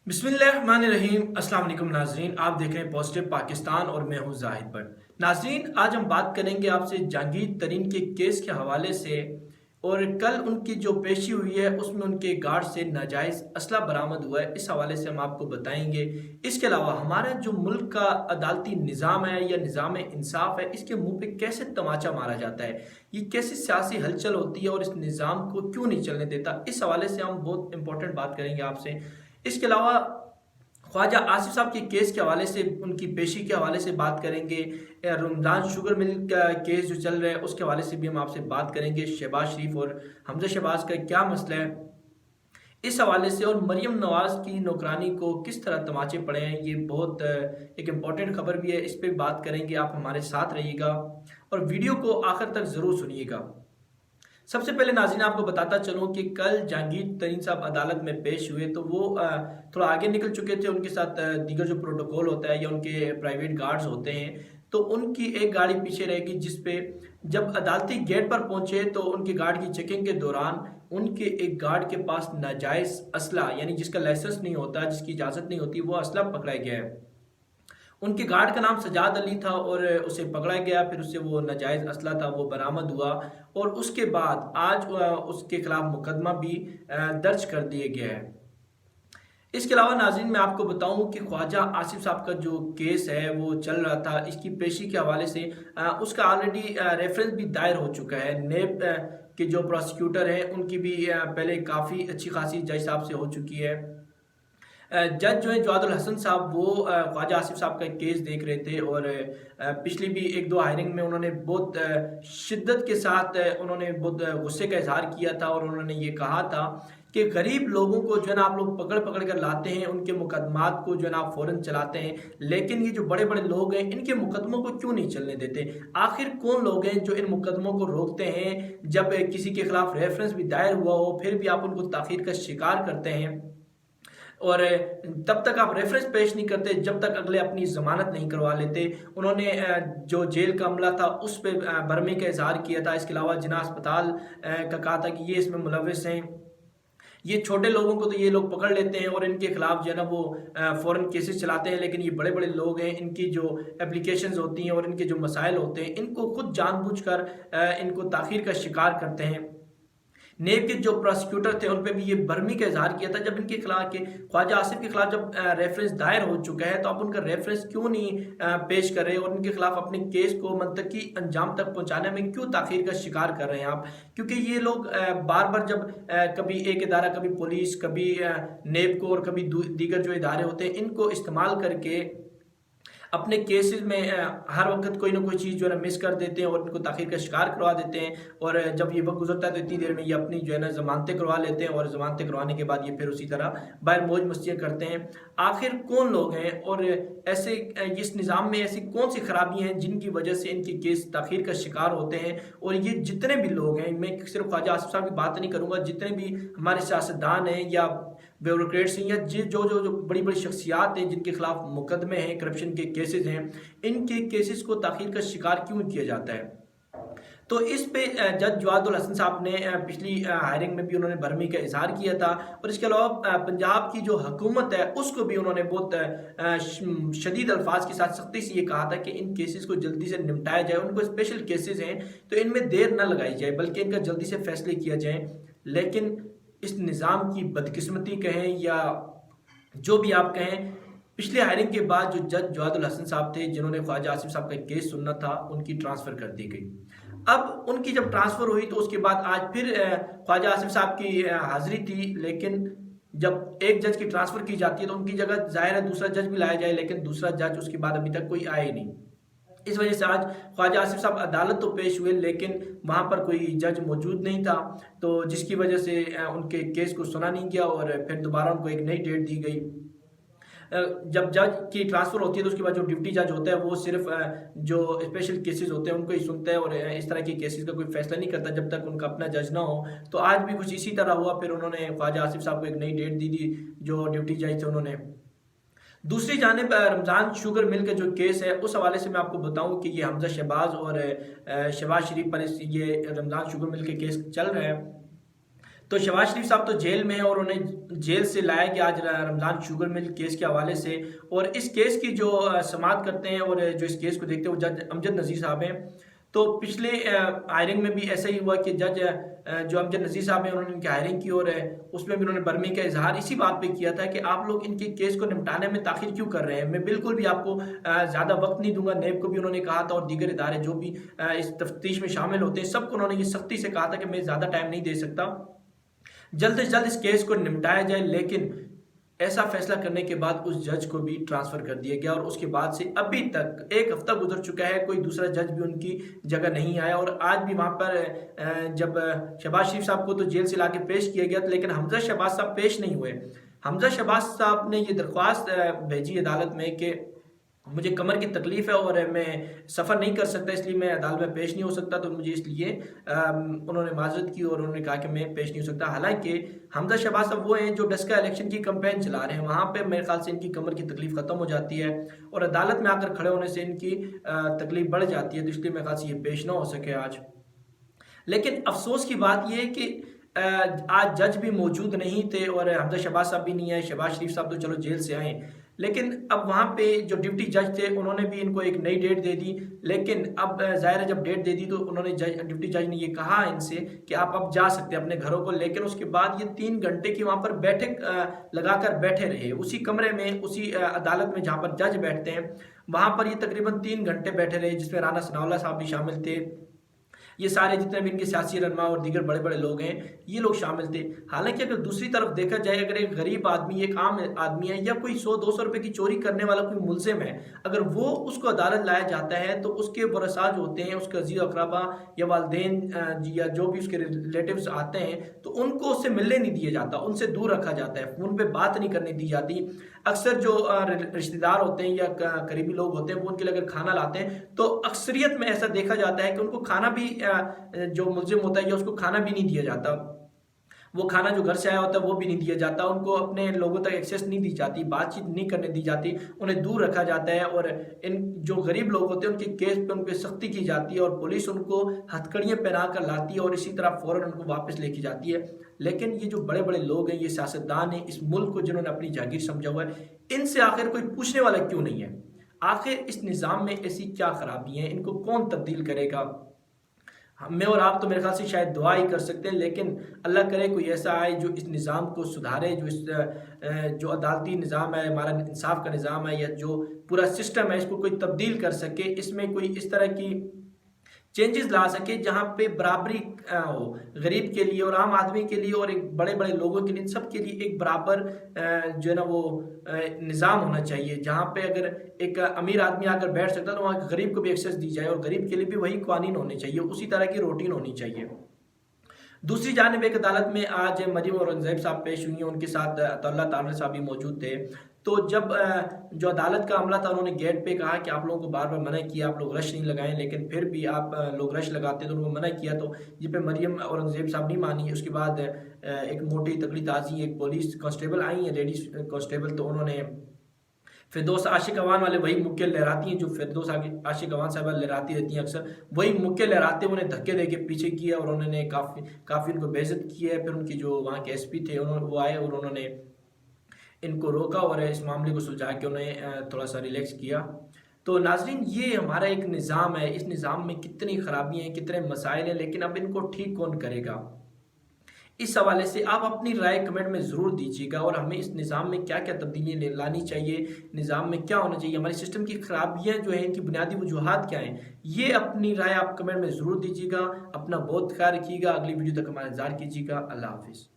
बिस्मिल्लाहिर्रहमानिर्रहीम। अस्सलाम वालेकुम नाजरीन, आप देख रहे हैं पॉजिटिव पाकिस्तान और मैं हूं जाहिद भट्ट। नाजरीन, आज हम बात करेंगे आपसे जहांगीर तरीन के केस के हवाले से। और कल उनकी जो पेशी हुई है उसमें उनके गार्ड से नाजायज़ असला बरामद हुआ है, इस हवाले से हम आपको बताएंगे। इसके अलावा हमारा जो मुल्क का अदालती निज़ाम है या निज़ाम इंसाफ है, इसके मुंह पे कैसे तमाचा मारा जाता है, ये कैसे सियासी हलचल होती है और इस निज़ाम को क्यों नहीं चलने देता, इस हवाले से हम बहुत इंपॉर्टेंट बात करेंगे आपसे। इसके अलावा ख्वाजा आसिफ साहब के केस के हवाले से, उनकी पेशी के हवाले से बात करेंगे। रमज़ान शुगर मिल का केस जो चल रहा है उसके हवाले से भी हम आपसे बात करेंगे। शहबाज शरीफ और हमजा शहबाज का क्या मसला है, इस हवाले से। और मरियम नवाज की नौकरानी को किस तरह तमाचे पड़े हैं, ये बहुत एक इम्पॉर्टेंट खबर भी है, इस पर बात करेंगे। आप हमारे साथ रहिएगा और वीडियो को आखिर तक ज़रूर सुनिएगा। सबसे पहले नाज़रीन आपको बताता चलूं कि कल जहांगीर तरीन साहब अदालत में पेश हुए तो वो थोड़ा आगे निकल चुके थे। उनके साथ दीगर जो प्रोटोकॉल होता है या उनके प्राइवेट गार्ड्स होते हैं, तो उनकी एक गाड़ी पीछे रहेगी, जिसपे जब अदालती गेट पर पहुंचे तो उनके गार्ड की चेकिंग के दौरान उनके एक गार्ड के पास नाजायज़ असला, यानी जिसका लाइसेंस नहीं होता, जिसकी इजाज़त नहीं होती, वो असला पकड़ा गया है। उनके गार्ड का नाम सजाद अली था और उसे पकड़ा गया, फिर उससे वो नाजायज़ असला था वो बरामद हुआ। और उसके बाद आज उसके खिलाफ मुकदमा भी दर्ज कर दिया गया है। इसके अलावा नाज़रीन मैं आपको बताऊं कि ख्वाजा आसिफ साहब का जो केस है वो चल रहा था, इसकी पेशी के हवाले से उसका ऑलरेडी रेफरेंस भी दायर हो चुका है। नेब के जो प्रोसिक्यूटर हैं उनकी भी पहले काफ़ी अच्छी खासी जज साहब से हो चुकी है। जज जो है जवादुल हसन साहब, वो ख्वाजा आसिफ साहब का केस देख रहे थे और पिछली भी एक दो हायरिंग में उन्होंने बहुत शिद्दत के साथ उन्होंने बहुत गुस्से का इजहार किया था। और उन्होंने ये कहा था कि गरीब लोगों को जो है ना आप लोग पकड़ पकड़ कर लाते हैं, उनके मुकदमात को जो है ना आप फ़ौरन चलाते हैं, लेकिन ये जो बड़े बड़े लोग हैं इनके मुकदमों को क्यों नहीं चलने देते। आखिर कौन लोग हैं जो इन मुकदमों को रोकते हैं? जब किसी के खिलाफ रेफरेंस भी दायर हुआ हो फिर भी आप उनको ताख़ीर का शिकार करते हैं, और तब तक आप रेफरेंस पेश नहीं करते जब तक अगले अपनी जमानत नहीं करवा लेते। उन्होंने जो जेल का अमला था उस पर बरमे का इजहार किया था। इसके अलावा जिना अस्पताल का कहा था कि ये इसमें मुलविस हैं, ये छोटे लोगों को तो ये लोग पकड़ लेते हैं और इनके खिलाफ जो है ना वो फ़ौरन केसेस चलाते हैं, लेकिन ये बड़े बड़े लोग हैं, इनकी जो एप्लीकेशंस होती हैं और इनके जो मसाइल होते हैं इनको खुद जानबूझकर इनको ताख़ीर का शिकार करते हैं। नेब के जो प्रोसिक्यूटर थे उन पे भी ये बर्मी का इजहार किया था। जब इनके खिलाफ के ख्वाजा आसिफ के खिलाफ जब रेफरेंस दायर हो चुका है तो आप उनका रेफरेंस क्यों नहीं पेश कर रहे और इनके खिलाफ अपने केस को मंतकी अंजाम तक पहुंचाने में क्यों ताख़ीर का शिकार कर रहे हैं आप? क्योंकि ये लोग बार बार जब कभी एक इदारा, कभी पुलिस, कभी नेब को और कभी दीगर जो इदारे होते हैं इनको इस्तेमाल करके अपने केसेस में हर वक्त कोई ना कोई चीज़ जो है ना मिस कर देते हैं और इनको ताख़ीर का शिकार करवा देते हैं। और जब ये वक्त गुजरता है तो इतनी देर में ये अपनी जो है ना ज़मानतें करवा लेते हैं और ज़मानतें करवाने के बाद ये फिर उसी तरह बाहर मौज मस्तियाँ करते हैं। आखिर कौन लोग हैं और ऐसे इस निज़ाम में ऐसी कौन सी खराबियाँ हैं जिनकी वजह से इनके केस ताख़ीर का शिकार होते हैं? और ये जितने भी लोग हैं, मैं सिर्फ ख्वाजा आसिफ साहब की बात नहीं करूँगा, जितने भी हमारे सियासतदान हैं या ब्यूरोक्रेट्स हैं या जो बड़ी बड़ी शख्सियात हैं जिनके खिलाफ मुकदमे हैं, करप्शन के केसेस हैं, इनके केसेस को ताख़ीर का शिकार क्यों किया जाता है? तो इस पे जज जवादुल हसन साहब ने पिछली हायरिंग में भी उन्होंने बरमी का इजहार किया था। और इसके अलावा पंजाब की जो हुकूमत है उसको भी उन्होंने बहुत शदीद अल्फाज के साथ सख्ती से ये कहा था कि इन केसेस को जल्दी से निपटाया जाए। उनको स्पेशल केसेस हैं तो इनमें देर न लगाई जाए बल्कि इनका जल्दी से फैसले किया जाए। लेकिन इस निज़ाम की बदकिस्मती कहें या जो भी आप कहें, पिछले हायरिंग के बाद जो जज जवादुल हसन साहब थे जिन्होंने ख्वाजा आसिफ साहब का केस सुनना था, उनकी ट्रांसफ़र कर दी गई। अब उनकी जब ट्रांसफ़र हुई तो उसके बाद आज फिर ख्वाजा आसिफ साहब की हाज़िरी थी, लेकिन जब एक जज की ट्रांसफ़र की जाती है तो उनकी जगह ज़ाहिर है दूसरा जज भी लाया जाए, लेकिन दूसरा जज उसके बाद अभी तक कोई आया ही नहीं। इस वजह से आज ख्वाजा आसिफ साहब अदालत तो पेश हुए लेकिन वहाँ पर कोई जज मौजूद नहीं था, तो जिसकी वजह से उनके केस को सुना नहीं गया और फिर दोबारा उनको एक नई डेट दी गई। जब जज की ट्रांसफ़र होती है तो उसके बाद जो ड्यूटी जज होता है वो सिर्फ जो स्पेशल केसेस होते हैं उनको ही सुनता है और इस तरह के केसेस का कोई फैसला नहीं करता जब तक उनका अपना जज ना हो। तो आज भी कुछ इसी तरह हुआ, फिर उन्होंने ख्वाजा आसिफ साहब को एक नई डेट दी थी जो ड्यूटी जज थे उन्होंने। दूसरी जानिब रमज़ान शुगर मिल का जो केस है उस हवाले से मैं आपको बताऊं कि ये हमजा शहबाज और शहबाज शरीफ पर ये रमज़ान शुगर मिल के केस चल रहा है। تو شہباز شریف صاحب تو جیل میں ہیں اور انہیں جیل سے لایا گیا آج رمضان شوگر مل کیس کے حوالے سے، اور اس کیس کی جو سماعت کرتے ہیں اور جو اس کیس کو دیکھتے ہیں وہ جج امجد نذیر صاحب ہیں۔ تو پچھلے ہائرنگ میں بھی ایسا ہی ہوا کہ جج جو امجد نذیر صاحب ہیں انہوں نے ان کی ہائرنگ کی، اور اس میں بھی انہوں نے برمی کا اظہار اسی بات پہ کیا تھا کہ آپ لوگ ان کے کیس کو نمٹانے میں تاخیر کیوں کر رہے ہیں، میں بالکل بھی آپ کو زیادہ وقت نہیں دوں گا۔ نیب کو بھی انہوں نے کہا تھا اور دیگر ادارے جو بھی اس تفتیش میں شامل ہوتے ہیں سب کو انہوں نے یہ سختی سے کہا تھا کہ میں زیادہ ٹائم نہیں دے سکتا، جلد از جلد اس کیس کو نمٹایا جائے، لیکن ایسا فیصلہ کرنے کے بعد اس جج کو بھی ٹرانسفر کر دیا گیا، اور اس کے بعد سے ابھی تک 1 ہفتہ گزر چکا ہے، کوئی دوسرا جج بھی ان کی جگہ نہیں آیا۔ اور آج بھی وہاں پر جب شہباز شریف صاحب کو تو جیل سے لا کے پیش کیا گیا، لیکن حمزہ شہباز صاحب پیش نہیں ہوئے۔ حمزہ شہباز صاحب نے یہ درخواست بھیجی عدالت میں کہ مجھے کمر کی تکلیف ہے اور میں سفر نہیں کر سکتا، اس لیے میں عدالت میں پیش نہیں ہو سکتا، تو مجھے اس لیے انہوں نے معذرت کی اور انہوں نے کہا کہ میں پیش نہیں ہو سکتا۔ حالانکہ حمزہ شہباز صاحب وہ ہیں جو ڈسکا الیکشن کی کمپین چلا رہے ہیں، وہاں پہ میرے خیال سے ان کی کمر کی تکلیف ختم ہو جاتی ہے اور عدالت میں آ کر کھڑے ہونے سے ان کی تکلیف بڑھ جاتی ہے، تو اس لیے میرے خیال سے یہ پیش نہ ہو سکے آج۔ لیکن افسوس کی بات یہ ہے کہ آج جج بھی موجود نہیں تھے اور حمزہ شہباز صاحب بھی نہیں ہے، شہباز شریف صاحب تو چلو جیل سے آئے، لیکن اب وہاں پہ جو ڈپٹی جج تھے انہوں نے بھی ان کو ایک نئی ڈیٹ دے دی، لیکن اب ظاہر ہے جب ڈیٹ دے دی تو انہوں نے ڈپٹی جج نے یہ کہا ان سے کہ آپ اب جا سکتے ہیں اپنے گھروں کو، لیکن اس کے بعد یہ 3 گھنٹے کی وہاں پر بیٹھک لگا کر بیٹھے رہے اسی کمرے میں، اسی عدالت میں جہاں پر جج بیٹھتے ہیں، وہاں پر یہ تقریباً 3 گھنٹے بیٹھے رہے، جس میں رانا ثناءاللہ صاحب بھی شامل تھے، یہ سارے جتنے بھی ان کے سیاسی رہنما اور دیگر بڑے بڑے لوگ ہیں یہ لوگ شامل تھے۔ حالانکہ اگر دوسری طرف دیکھا جائے، اگر ایک غریب آدمی، ایک عام آدمی ہے یا کوئی 100-200 روپے کی چوری کرنے والا کوئی ملزم ہے، اگر وہ اس کو عدالت لایا جاتا ہے تو اس کے ورثاء جو ہوتے ہیں، اس کے عزیز اقربا یا والدین یا جو بھی اس کے ریلیٹیوز آتے ہیں، تو ان کو اس سے ملنے نہیں دیا جاتا، ان سے دور رکھا جاتا ہے، فون پہ بات نہیں کرنے دی جاتی۔ اکثر جو رشتہ دار ہوتے ہیں یا قریبی لوگ ہوتے ہیں وہ ان کے لیے اگر کھانا لاتے ہیں تو اکثریت میں ایسا دیکھا جاتا ہے کہ ان کو کھانا بھی جو ملزم ہوتا ہے یا اس کو کھانا بھی نہیں دیا جاتا، وہ کھانا جو گھر سے آیا ہوتا ہے وہ بھی نہیں دیا جاتا، ان کو اپنے لوگوں تک ایکسیس نہیں دی جاتی، بات چیت نہیں کرنے دی جاتی، انہیں دور رکھا جاتا ہے، اور ان جو غریب لوگ ہوتے ہیں ان کے کیس پہ ان پہ سختی کی جاتی ہے اور پولیس ان کو ہتھکڑیاں پہنا کر لاتی ہے اور اسی طرح فوراً ان کو واپس لے کے جاتی ہے۔ لیکن یہ جو بڑے بڑے لوگ ہیں، یہ سیاستدان ہیں اس ملک کو جنہوں نے اپنی جاگیر سمجھا ہوا ہے، ان سے آخر کوئی پوچھنے والا کیوں نہیں ہے؟ آخر اس نظام میں ایسی کیا خرابی ہیں، ان کو کون تبدیل کرے گا؟ میں اور آپ تو میرے خیال سے شاید دعا ہی کر سکتے ہیں، لیکن اللہ کرے کوئی ایسا آئے جو اس نظام کو سدھارے، جو جو عدالتی نظام ہے، ہمارا انصاف کا نظام ہے، یا جو پورا سسٹم ہے اس کو کوئی تبدیل کر سکے، اس میں کوئی اس طرح کی چینجز لا سکے جہاں پہ برابری ہو، غریب کے لیے اور عام آدمی کے لیے اور ایک بڑے بڑے لوگوں کے لیے، سب کے لیے ایک برابر جو ہے نا وہ نظام ہونا چاہیے، جہاں پہ اگر ایک امیر آدمی آ کر بیٹھ سکتا ہے تو وہاں غریب کو بھی ایکسیس دی جائے، اور غریب کے لیے بھی وہی قوانین ہونے چاہیے، اسی طرح کی روٹین ہونی چاہیے۔ دوسری جانب ایک عدالت میں آج مریم اورنگزیب صاحب پیش ہوئی ہیں، ان کے ساتھ عطا اللہ طاہر صاحب بھی موجود تھے۔ تو جب جو عدالت کا عملہ تھا انہوں نے گیٹ پہ کہا کہ آپ لوگوں کو بار بار منع کیا، آپ لوگ رش نہیں لگائیں، لیکن پھر بھی آپ لوگ رش لگاتے تو انہوں نے منع کیا، تو یہ پہ مریم اورنگزیب صاحب نہیں مانی۔ اس کے بعد ایک موٹی تکڑی تازی ایک پولیس کانسٹیبل آئی ہیں، لیڈیز کانسٹیبل، تو انہوں نے فردوس عاشق اوان والے وہی مکے لہراتی ہیں جو فردوس عاشق اوان صاحبہ لہراتی رہتی ہیں اکثر، وہی مکے لہراتے انہیں دھکے دے کے پیچھے کیا اور انہوں نے کافی ان کو بے عزت کیا ہے۔ پھر ان کی جو وہاں کے ایس پی تھے وہ آئے اور انہوں نے ان کو روکا اور اس معاملے کو سلجھا کے انہیں تھوڑا سا ریلیکس کیا۔ تو ناظرین، یہ ہمارا ایک نظام ہے، اس نظام میں کتنی خرابیاں ہیں، کتنے مسائل ہیں، لیکن اب ان کو ٹھیک کون کرے گا؟ اس حوالے سے آپ اپنی رائے کمنٹ میں ضرور دیجیے گا، اور ہمیں اس نظام میں کیا کیا تبدیلیاں لانی چاہیے، نظام میں کیا ہونا چاہیے، ہمارے سسٹم کی خرابیاں جو ہیں، ان کی بنیادی وجوہات کیا ہیں، یہ اپنی رائے آپ کمنٹ میں ضرور دیجیے گا۔ اپنا بہت خیال رکھیے گا، اگلی ویڈیو تک ہمارا انتظار کیجیے گا۔ اللہ حافظ۔